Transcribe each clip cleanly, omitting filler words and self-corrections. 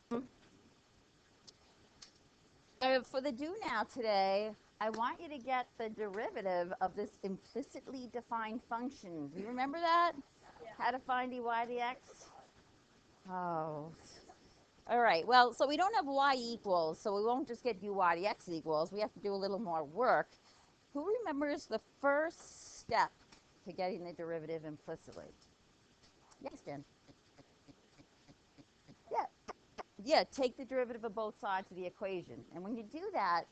For the do now today, I want you to get the derivative of this implicitly defined function. Do you remember that? Yeah. How to find dy dx? Oh. All right. Well, so we don't have y equals, so we won't just get dy dx equals. We have to do a little more work. Who remembers the first step to getting the derivative implicitly? Yes, Jen. Yeah. Yeah, take the derivative of both sides of the equation. And when you do that,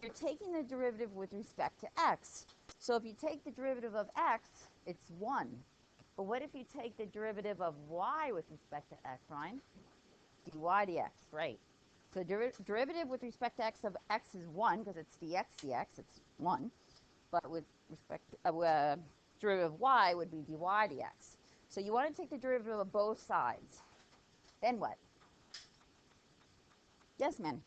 you're taking the derivative with respect to x. So if you take the derivative of x, it's 1. But what if you take the derivative of y with respect to x, Ryan? dy dx, right. So derivative with respect to x of x is 1 because it's dx, it's 1. But with respect to derivative of y would be dy dx. So you want to take the derivative of both sides. Then what? Yes, man.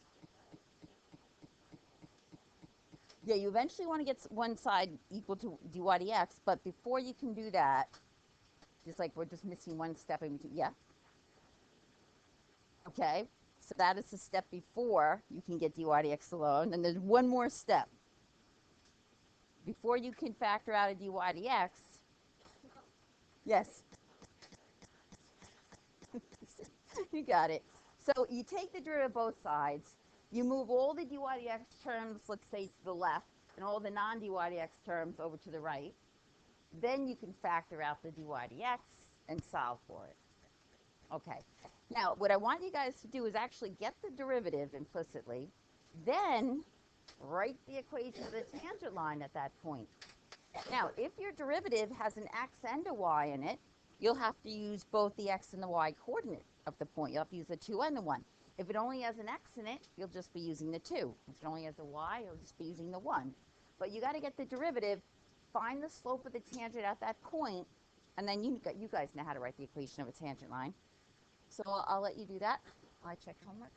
Yeah, you eventually want to get one side equal to dy dx, but before you can do that, just like we're just missing one step in between. Yeah. Okay. So that is the step before you can get dy dx alone. And there's one more step. Before you can factor out a dy dx, yes, you got it. So you take the derivative of both sides. You move all the dy dx terms, let's say, to the left, and all the non-dy dx terms over to the right. Then you can factor out the dy dx and solve for it. Okay. Now, what I want you guys to do is actually get the derivative implicitly, then write the equation of the tangent line at that point. Now, if your derivative has an x and a y in it, you'll have to use both the x and the y coordinate of the point. You'll have to use the 2 and the 1. If it only has an x in it, you'll just be using the 2. If it only has a y, you'll just be using the 1. But you got to get the derivative, find the slope of the tangent at that point, and then you guys know how to write the equation of a tangent line. So I'll let you do that. I check homework.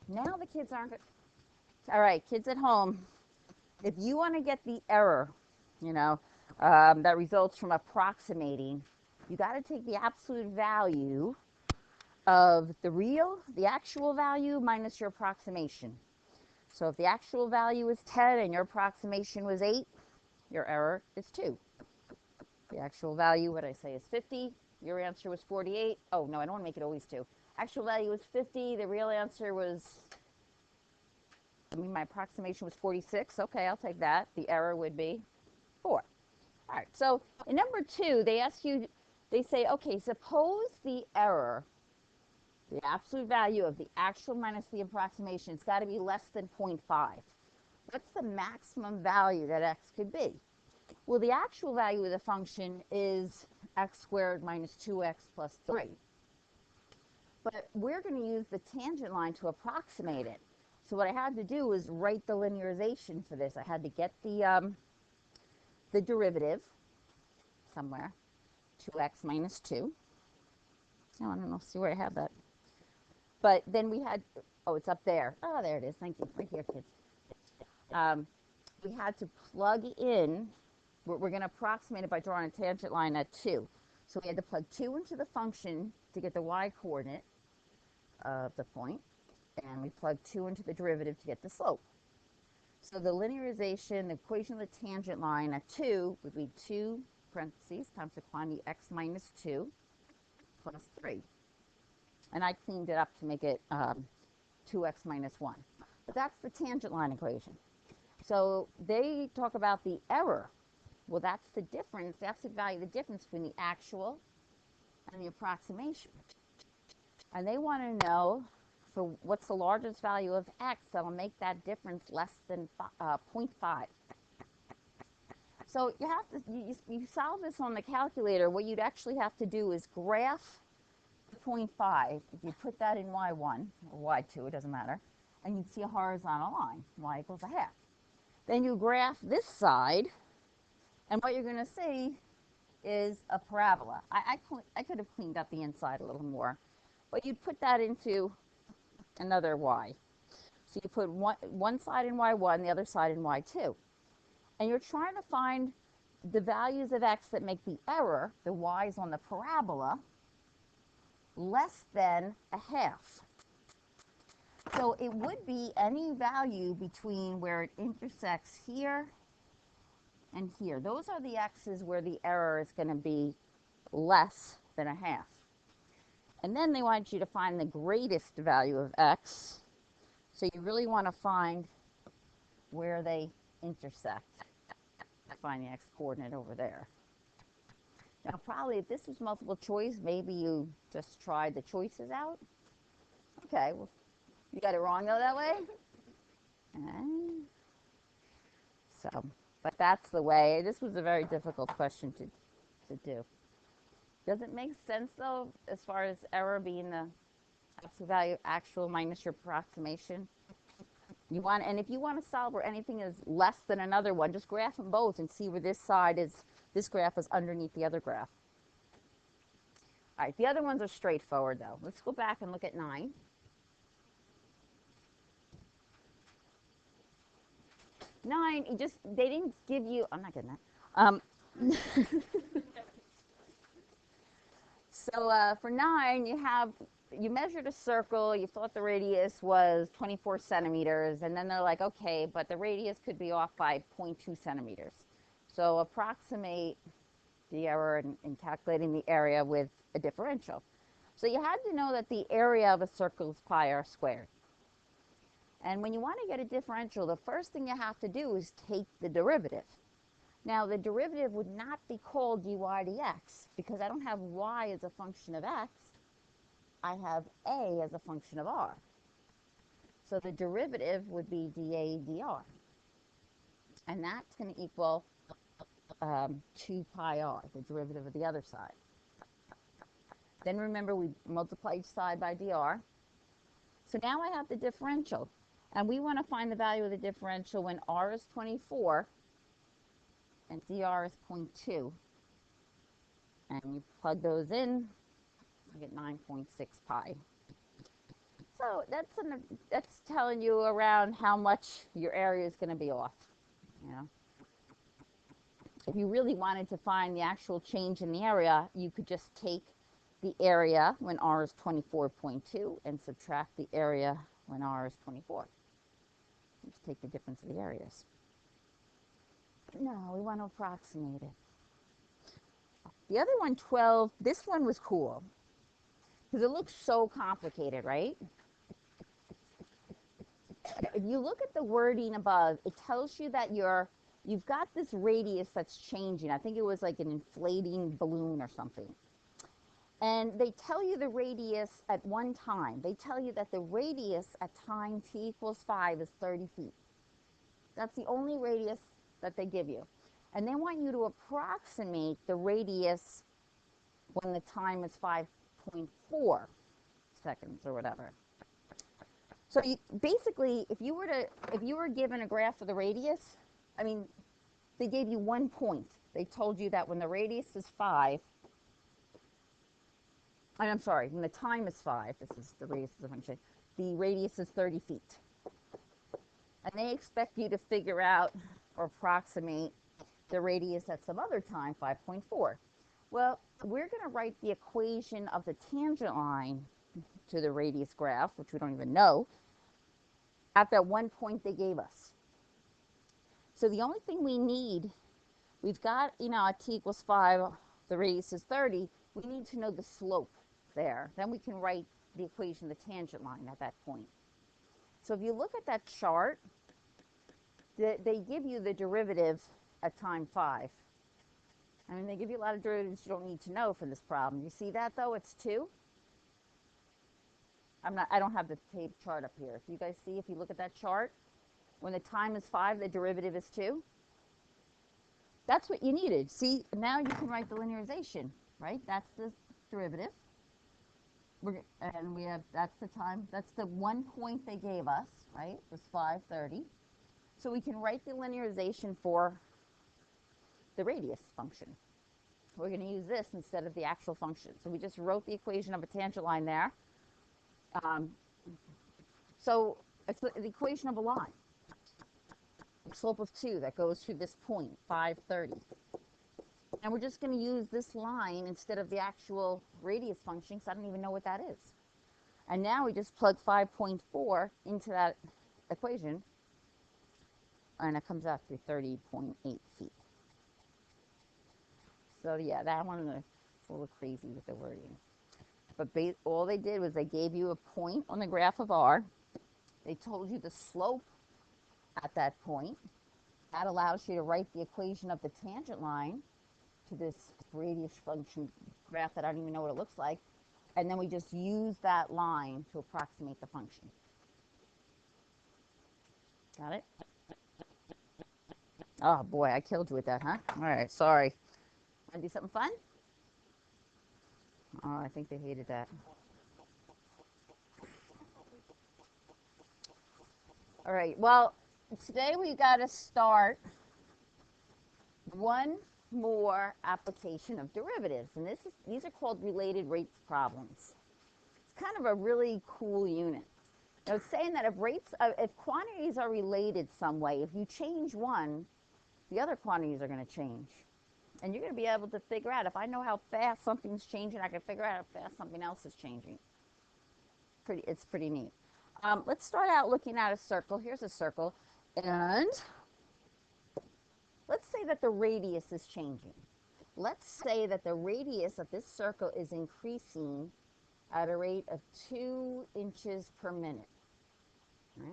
Now the kids aren't good. All right, kids at home, if you want to get the error, you know, that results from approximating, you got to take the absolute value of the actual value minus your approximation. So if the actual value is 10 and your approximation was 8, your error is 2. The actual value, what I say, is 50. Your answer was 48. Oh, no, I don't want to make it always 2. Actual value was 50. The real answer was, my approximation was 46. Okay, I'll take that. The error would be 4. All right, so in number 2, they ask you, they say, okay, suppose the error, the absolute value of the actual minus the approximation, it's got to be less than 0.5. What's the maximum value that x could be? Well, the actual value of the function is x squared minus 2x plus 3. But we're going to use the tangent line to approximate it. So what I had to do was write the linearization for this. I had to get the derivative somewhere, 2x minus 2. Oh, I don't know, see where I have that. But then we had, oh, it's up there. Oh, there it is. Thank you. Right here, kids. We had to plug in, we're going to approximate it by drawing a tangent line at 2. So we had to plug 2 into the function to get the y coordinate of the point, and we plug 2 into the derivative to get the slope. So the linearization, the equation of the tangent line at 2 would be 2 parentheses times the quantity x minus 2 plus 3. And I cleaned it up to make it 2x minus 1. But that's the tangent line equation. So they talk about the error. Well, that's the difference, the absolute value, the difference between the actual and the approximation. And they want to know, for what's the largest value of x that will make that difference less than 0.5. So you have to, you solve this on the calculator. What you'd actually have to do is graph the 0.5. If you put that in y1 or y2, it doesn't matter, and you'd see a horizontal line, y equals a half. Then you graph this side, and what you're going to see is a parabola. I could have cleaned up the inside a little more, but you'd put that into another y. So you put one side in y1, the other side in y2. And you're trying to find the values of x that make the error, the y's on the parabola, less than a half. So it would be any value between where it intersects here and here. Those are the x's where the error is going to be less than a half. And then they want you to find the greatest value of x. So you really want to find where they intersect. Find the x-coordinate over there. Now, probably if this was multiple choice, maybe you just tried the choices out. Okay, well, you got it wrong though that way? And so, but that's the way. This was a very difficult question to do. Does it make sense though, as far as error being the absolute value actual minus your approximation? You want, and if you want to solve where anything is less than another one, just graph them both and see where this side is, this graph is underneath the other graph. All right, the other ones are straightforward though. Let's go back and look at 9. 9, they didn't give you, I'm not getting that. So for 9, you measured a circle, you thought the radius was 24 centimeters, and then they're like, okay, but the radius could be off by 0.2 centimeters. So approximate the error in calculating the area with a differential. So you had to know that the area of a circle is pi r squared. And when you want to get a differential, the first thing you have to do is take the derivative. Now, the derivative would not be called dy dx because I don't have y as a function of x. I have a as a function of r. So the derivative would be dA dr. And that's going to equal 2 pi r, the derivative of the other side. Then remember, we multiply each side by dr. So now I have the differential. And we want to find the value of the differential when r is 24 and dr is 0.2. And you plug those in, you get 9.6 pi. So that's telling you around how much your area is going to be off. You know? If you really wanted to find the actual change in the area, you could just take the area when r is 24.2 and subtract the area when r is 24. Just take the difference of the areas. No, we want to approximate it. The other one, 12, this one was cool because it looks so complicated, right? If you look at the wording above, it tells you that you've got this radius that's changing. I think it was like an inflating balloon or something. And they tell you the radius at one time. They tell you that the radius at time t equals 5 is 30 feet. That's the only radius that they give you. And they want you to approximate the radius when the time is 5.4 seconds or whatever. So basically, if you were given a graph of the radius, I mean, they gave you 1 point. They told you that when the radius is 5, I'm sorry, when the time is 5, this is the radius of the function, the radius is 30 feet. And they expect you to figure out or approximate the radius at some other time, 5.4. Well, we're going to write the equation of the tangent line to the radius graph, which we don't even know, at that 1 point they gave us. So the only thing we need, we've got, at t equals 5, the radius is 30, we need to know the slope there. Then we can write the equation of the tangent line at that point. So if you look at that chart, they give you the derivative at time 5. I mean, they give you a lot of derivatives you don't need to know for this problem. You see that, though? It's 2. I don't have the tape chart up here. If you guys see, if you look at that chart, when the time is 5, the derivative is 2. That's what you needed. See, now you can write the linearization, right? That's the derivative. And we have, that's the time, that's the 1 point they gave us, right? It was 5:30. So we can write the linearization for the radius function. We're going to use this instead of the actual function. So we just wrote the equation of a tangent line there. So it's the equation of a line. The slope of 2 that goes through this point, 5:30. And we're just going to use this line instead of the actual radius function because I don't even know what that is. And now we just plug 5.4 into that equation, and it comes out to 30.8 feet. So yeah, that one is a little crazy with the wording. But all they did was they gave you a point on the graph of R. They told you the slope at that point. That allows you to write the equation of the tangent line to this radius function graph that I don't even know what it looks like. And then we just use that line to approximate the function. Got it? Oh boy, I killed you with that, huh? All right, sorry. Want to do something fun? Oh, I think they hated that. All right, well, today we got to start one more application of derivatives, and these are called related rates problems. It's kind of a really cool unit. Now, it's saying that if quantities are related some way, if you change one, the other quantities are going to change. And you're going to be able to figure out, if I know how fast something's changing, I can figure out how fast something else is changing. It's pretty neat. Let's start out looking at a circle. Here's a circle. And let's say that the radius is changing. Let's say that the radius of this circle is increasing at a rate of 2 inches per minute. Right?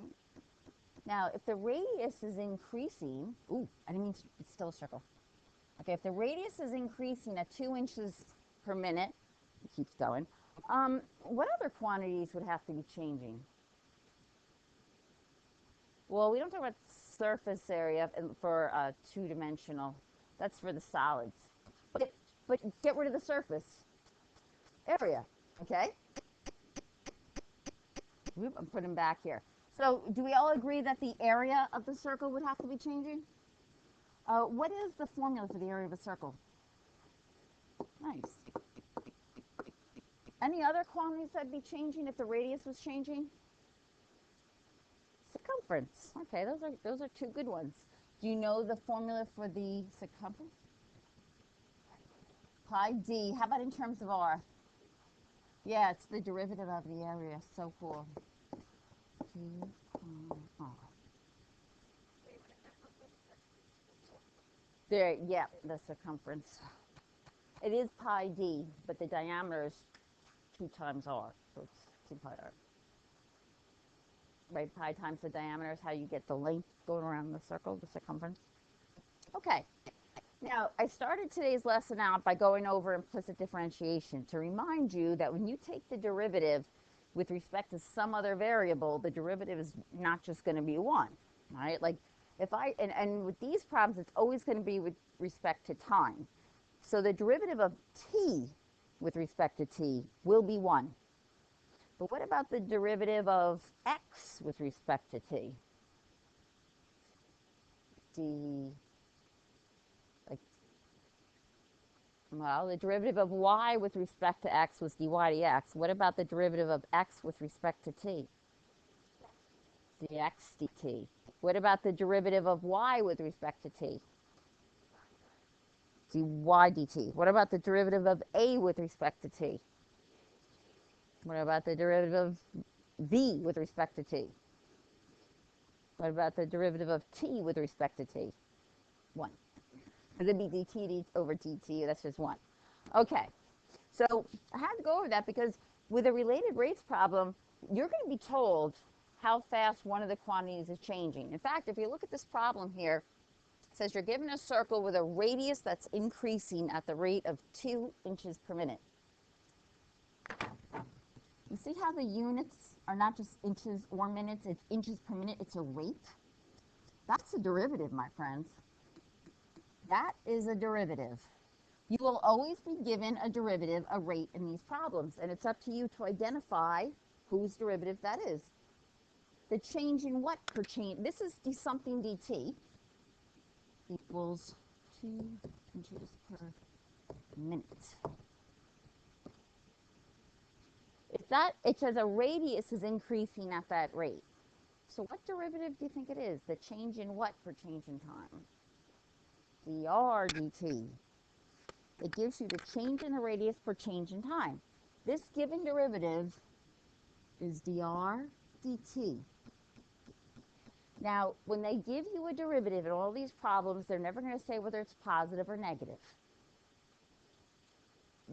Now, if the radius is increasing, I didn't mean it's still a circle. Okay, if the radius is increasing at 2 inches per minute, it keeps going, what other quantities would have to be changing? Well, we don't talk about surface area for two-dimensional. That's for the solids. But get rid of the surface area, okay? I'm putting them back here. So do we all agree that the area of the circle would have to be changing? What is the formula for the area of a circle? Nice. Any other quantities that'd be changing if the radius was changing? Circumference. Okay, those are two good ones. Do you know the formula for the circumference? Pi d. How about in terms of r? Yeah, it's the derivative of the area. So cool. D r. There, yeah, the circumference. It is pi d, but the diameter is 2 times r, so it's 2 pi r. Right, pi times the diameter is how you get the length going around the circle, the circumference. Okay. Now, I started today's lesson out by going over implicit differentiation to remind you that when you take the derivative with respect to some other variable, the derivative is not just going to be 1, right? Like, and with these problems, it's always going to be with respect to time. So the derivative of t with respect to t will be 1. But what about the derivative of x with respect to t? Well, the derivative of y with respect to x was dy dx. What about the derivative of x with respect to t? Dx dt. What about the derivative of y with respect to t? Dy dt. What about the derivative of a with respect to t? What about the derivative of v with respect to t? What about the derivative of t with respect to t? 1. Because it'd be dt over dt, that's just 1. Okay, so I had to go over that because with a related rates problem, you're going to be told how fast one of the quantities is changing. In fact, if you look at this problem here, it says you're given a circle with a radius that's increasing at the rate of 2 inches per minute. You see how the units are not just inches or minutes, it's inches per minute, it's a rate? That's a derivative, my friends. That is a derivative. You will always be given a derivative, a rate in these problems, and it's up to you to identify whose derivative that is. The change in what per change? This is something dt equals 2 inches per minute. It says a radius is increasing at that rate. So what derivative do you think it is? The change in what per change in time? dr dt. It gives you the change in the radius per change in time. This given derivative is dr dt. Now, when they give you a derivative in all these problems, they're never going to say whether it's positive or negative.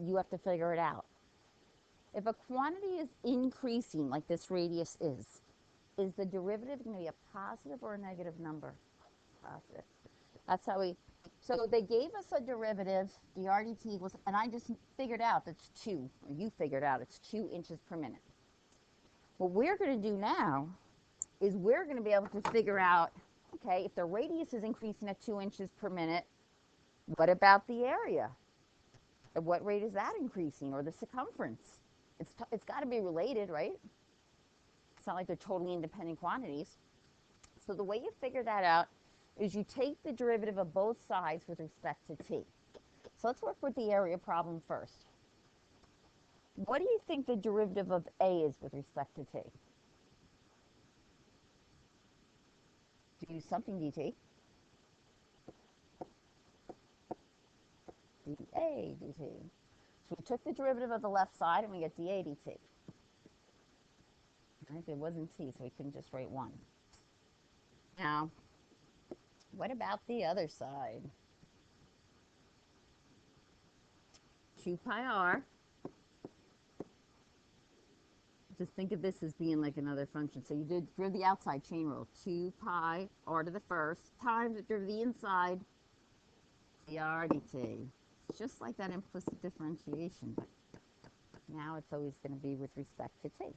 You have to figure it out. If a quantity is increasing, like this radius is the derivative going to be a positive or a negative number? Positive. That's how we, so they gave us a derivative, dr dt equals, and I just figured out that's 2, or you figured out it's 2 inches per minute. What we're going to do now is we're going to be able to figure out, okay, if the radius is increasing at 2 inches per minute, what about the area? At what rate is that increasing, or the circumference? It's got to be related, right? It's not like they're totally independent quantities. So the way you figure that out is you take the derivative of both sides with respect to t. So let's work with the area problem first. What do you think the derivative of a is with respect to t? Do something dt. dA dt. So we took the derivative of the left side and we get dA dt. Right, it wasn't t, so we couldn't just write 1. Now, what about the other side? 2 pi r. Just think of this as being like another function. So you did derive the outside chain rule. 2 pi r to the first times the derivative of the inside dr dt. It's just like that implicit differentiation, but now it's always going to be with respect to t.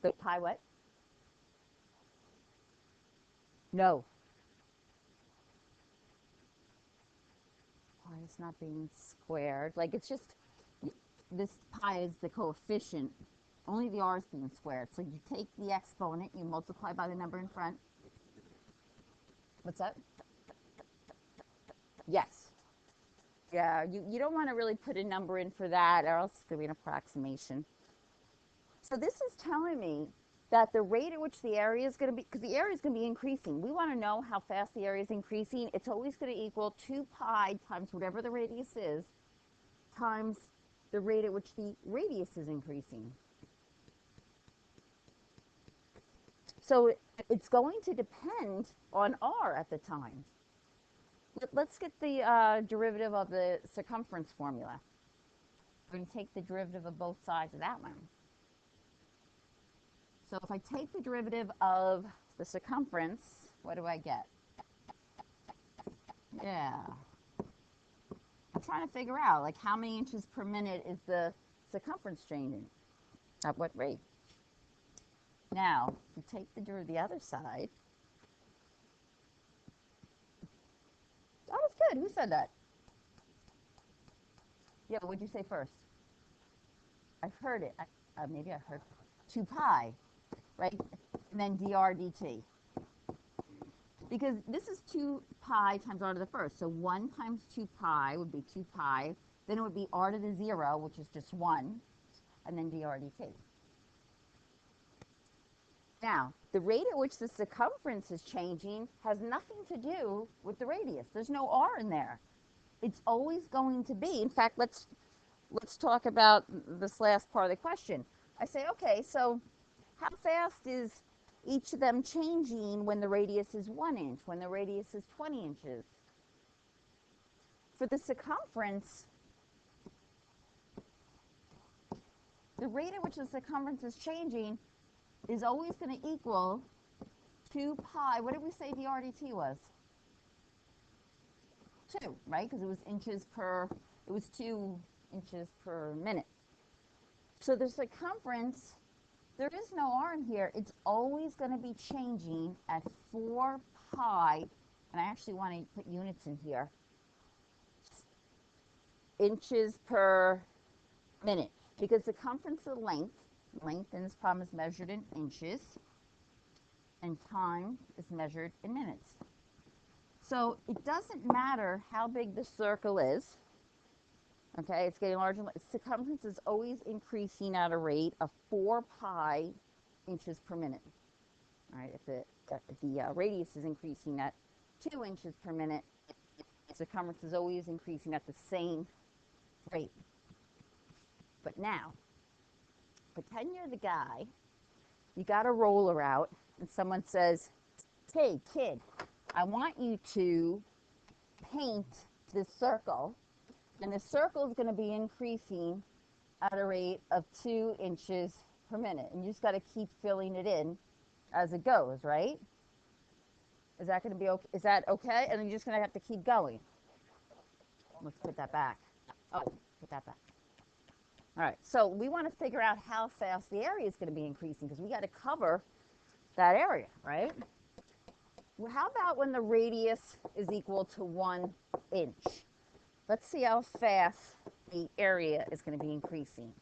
So pi what? No. Pi is not being squared. Like it's just, this pi is the coefficient. Only the r is being squared. So you take the exponent, you multiply by the number in front. What's that? Yes. Yeah, you don't want to really put a number in for that, or else it's going to be an approximation. So this is telling me that the rate at which the area is going to be, because the area is going to be increasing. We want to know how fast the area is increasing. It's always going to equal 2 pi times whatever the radius is, times the rate at which the radius is increasing. So it's going to depend on r at the time. Let's get the derivative of the circumference formula. We're going to take the derivative of both sides of that one. So if I take the derivative of the circumference, what do I get? Yeah. I'm trying to figure out, like, how many inches per minute is the circumference changing? At what rate? Now, if you take the derivative of the other side, that was good. Who said that? Yeah, what did you say first? I heard it. Maybe I heard 2 pi, right? And then dr dt. Because this is 2 pi times r to the first. So 1 times 2 pi would be 2 pi. Then it would be r to the 0, which is just 1, and then dr dt. Now, the rate at which the circumference is changing has nothing to do with the radius. There's no r in there. It's always going to be. In fact, let's talk about this last part of the question. I say, okay, so how fast is each of them changing when the radius is 1 inch, when the radius is 20 inches? For the circumference, the rate at which the circumference is changing is always going to equal 2 pi. What did we say dr dt was? 2, right? Because it was inches per, it was 2 inches per minute. So the circumference, there is no r in here. It's always going to be changing at 4 pi, and I actually want to put units in here, inches per minute, because circumference is length. Length in this problem is measured in inches, and time is measured in minutes. So it doesn't matter how big the circle is. Okay, it's getting larger. Circumference is always increasing at a rate of 4 pi inches per minute. All right, if the radius is increasing at 2 inches per minute, circumference is always increasing at the same rate. But now, pretend you're the guy. You got a roller out, and someone says, hey, kid, I want you to paint this circle, and the circle is going to be increasing at a rate of 2 inches per minute. And you just got to keep filling it in as it goes, right? Is that going to be okay? Is that okay? And then you're just going to have to keep going. Let's put that back. Oh, put that back. All right, so we want to figure out how fast the area is going to be increasing because we got to cover that area, right? Well, how about when the radius is equal to 1 inch? Let's see how fast the area is going to be increasing.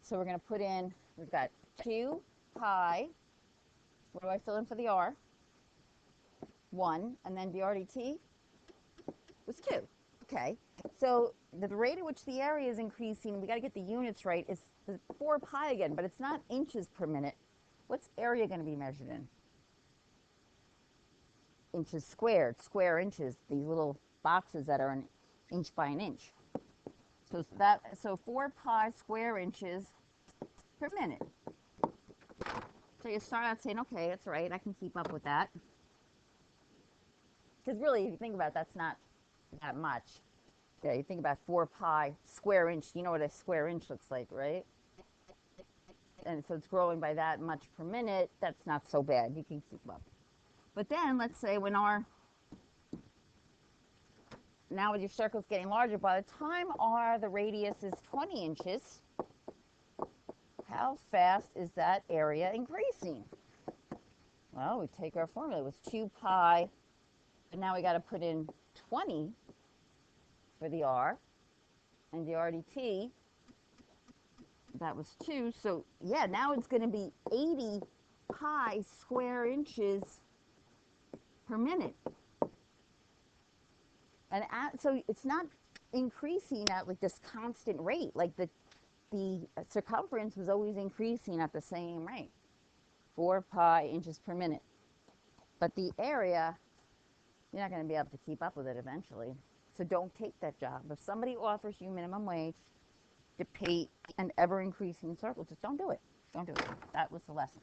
So we're going to put in, we've got 2 pi, what do I fill in for the r? 1, and then the RDT was 2. Okay, so the rate at which the area is increasing, we got to get the units right, is the 4 pi again, but it's not inches per minute. What's area going to be measured in? Inches squared, square inches, these little boxes that are an inch by an inch. So 4 pi square inches per minute. So you start out saying, okay, that's right, I can keep up with that. Because really, if you think about it, that's not that much. Yeah, you think about 4 pi square inch, you know what a square inch looks like, right? And so it's growing by that much per minute, that's not so bad, you can keep up. But then, let's say when now with your circle's getting larger, by the time the radius is 20 inches, how fast is that area increasing? Well, we take our formula, it was 2 pi, and now we got to put in 20 for the r, and the RDT, that was 2, so yeah, now it's going to be 80 pi square inches per minute. And so it's not increasing at like this constant rate, like the circumference was always increasing at the same rate, 4 pi inches per minute. But the area, you're not going to be able to keep up with it eventually. So don't take that job. If somebody offers you minimum wage to paint an ever-increasing circle, just don't do it. Don't do it. That was the lesson.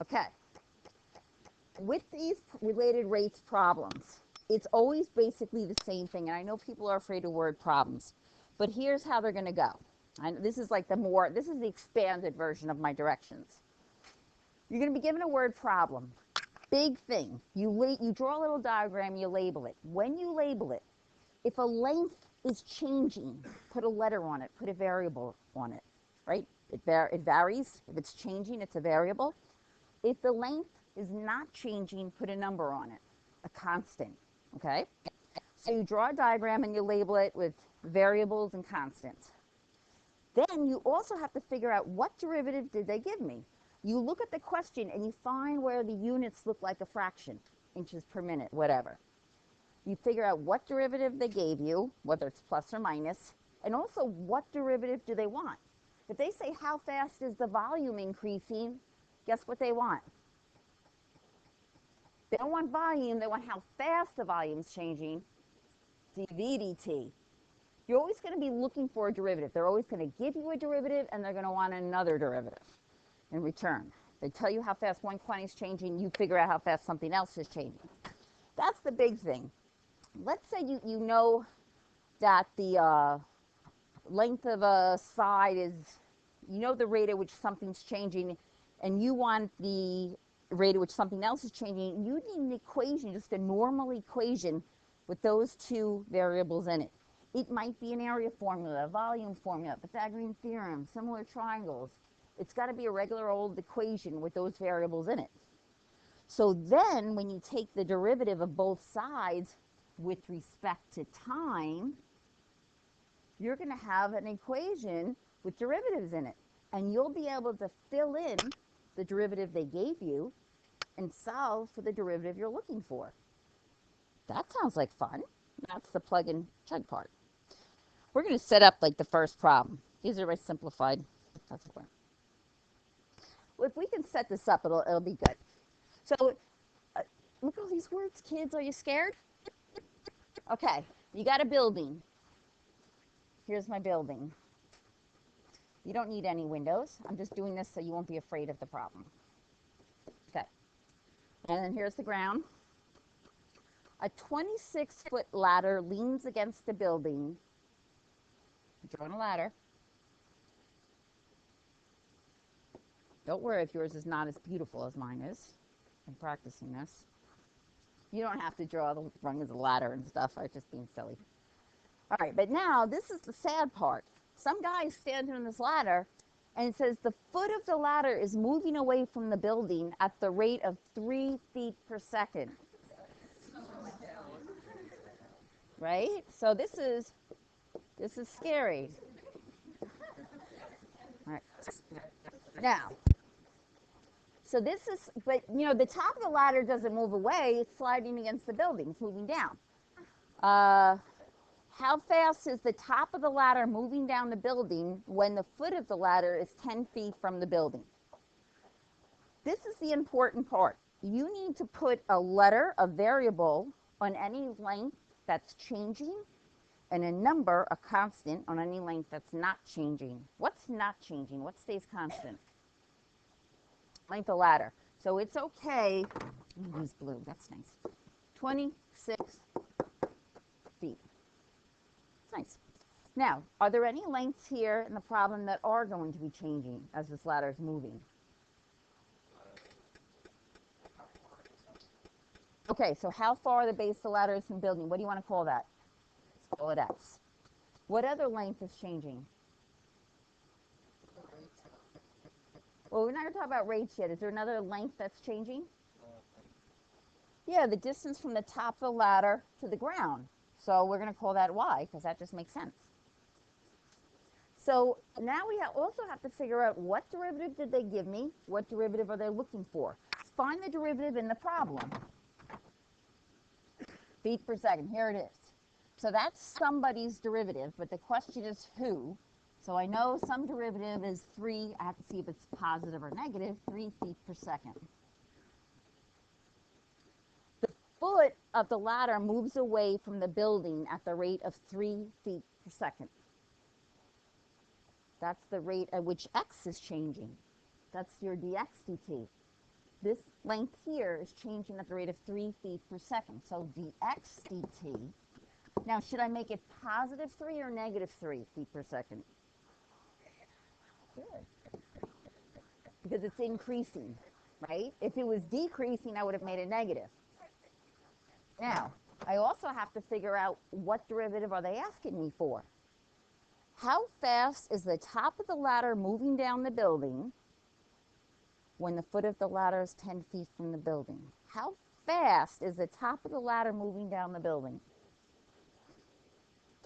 Okay. With these related rates problems, it's always basically the same thing. And I know people are afraid of word problems, but here's how they're going to go. And this is like this is the expanded version of my directions. You're going to be given a word problem. Big thing. You draw a little diagram, you label it. When you label it, if a length is changing, put a letter on it, put a variable on it, right? It varies. If it's changing, it's a variable. If the length is not changing, put a number on it, a constant, okay? So you draw a diagram and you label it with variables and constants. Then you also have to figure out what derivative did they give me. You look at the question and you find where the units look like a fraction, inches per minute, whatever. You figure out what derivative they gave you, whether it's plus or minus, and also what derivative do they want. If they say how fast is the volume increasing, guess what they want? They don't want volume, they want how fast the volume's changing, dV/dt. You're always going to be looking for a derivative. They're always going to give you a derivative and they're going to want another derivative in return. They tell you how fast one quantity is changing, you figure out how fast something else is changing. That's the big thing. Let's say you know that the length of a side is, you know the rate at which something's changing, and you want the rate at which something else is changing. You need an equation, just a normal equation with those two variables in it. It might be an area formula, a volume formula, Pythagorean theorem, similar triangles. It's got to be a regular old equation with those variables in it. So then when you take the derivative of both sides with respect to time, you're going to have an equation with derivatives in it. And you'll be able to fill in the derivative they gave you and solve for the derivative you're looking for. That sounds like fun. That's the plug and chug part. We're going to set up like the first problem. These are very simplified. That's fun. Well, if we can set this up, it'll be good. So look at all these words, kids. Are you scared? Okay, you got a building. Here's my building. You don't need any windows. I'm just doing this so you won't be afraid of the problem. Okay. And then here's the ground. A 26-foot ladder leans against the building. Drawing a ladder. Don't worry if yours is not as beautiful as mine is. I'm practicing this. You don't have to draw the rung of the ladder and stuff. I'm just being silly. All right, but now this is the sad part. Some guy is standing on this ladder, and it says the foot of the ladder is moving away from the building at the rate of 3 feet per second. Right? So this is scary. All right. Now, so this is, but you know, the top of the ladder doesn't move away. It's sliding against the building. It's moving down. How fast is the top of the ladder moving down the building when the foot of the ladder is 10 feet from the building? This is the important part. You need to put a letter, a variable, on any length that's changing, and a number, a constant, on any length that's not changing. What's not changing? What stays constant? Length of ladder. So it's okay. Use blue. That's nice. 26 feet. Nice. Now, are there any lengths here in the problem that are going to be changing as this ladder is moving? Okay, so how far the base of the ladder is from building? What do you want to call that? Let's call it X. What other length is changing? Well, we're not going to talk about rates yet. Is there another length that's changing? Yeah, the distance from the top of the ladder to the ground. So we're going to call that Y because that just makes sense. So now we also have to figure out what derivative did they give me? What derivative are they looking for? Find the derivative in the problem. Feet per second. Here it is. So that's somebody's derivative, but the question is who. So I know some derivative is 3. I have to see if it's positive or negative. 3 feet per second. The foot of the ladder moves away from the building at the rate of 3 feet per second. That's the rate at which x is changing. That's your dx dt. This length here is changing at the rate of 3 feet per second. So dx dt. Now, should I make it positive 3 or negative 3 feet per second? Good. Because it's increasing, right? If it was decreasing, I would have made it negative. Now, I also have to figure out what derivative are they asking me for. How fast is the top of the ladder moving down the building when the foot of the ladder is 10 feet from the building? How fast is the top of the ladder moving down the building?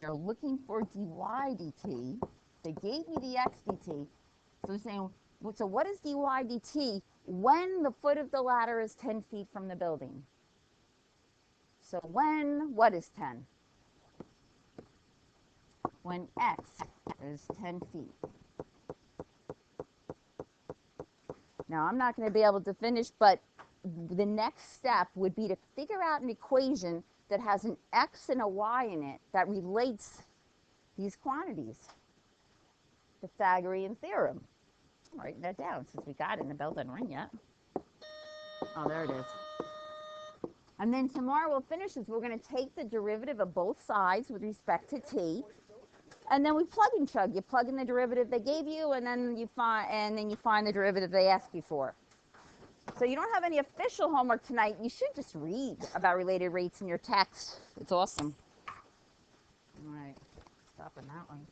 They're looking for dy dt. They gave me the x dt. So they're saying, so what is dy dt when the foot of the ladder is 10 feet from the building? So when, what is 10? When x is 10 feet. Now, I'm not going to be able to finish, but the next step would be to figure out an equation that has an x and a y in it that relates these quantities. Pythagorean theorem. I'm writing that down since we got it and the bell didn't ring yet. Oh, there it is. And then tomorrow we'll finish this. We're going to take the derivative of both sides with respect to t. And then we plug and chug. You plug in the derivative they gave you, and then you find the derivative they asked you for. So you don't have any official homework tonight. You should just read about related rates in your text. It's awesome. All right, stopping that one.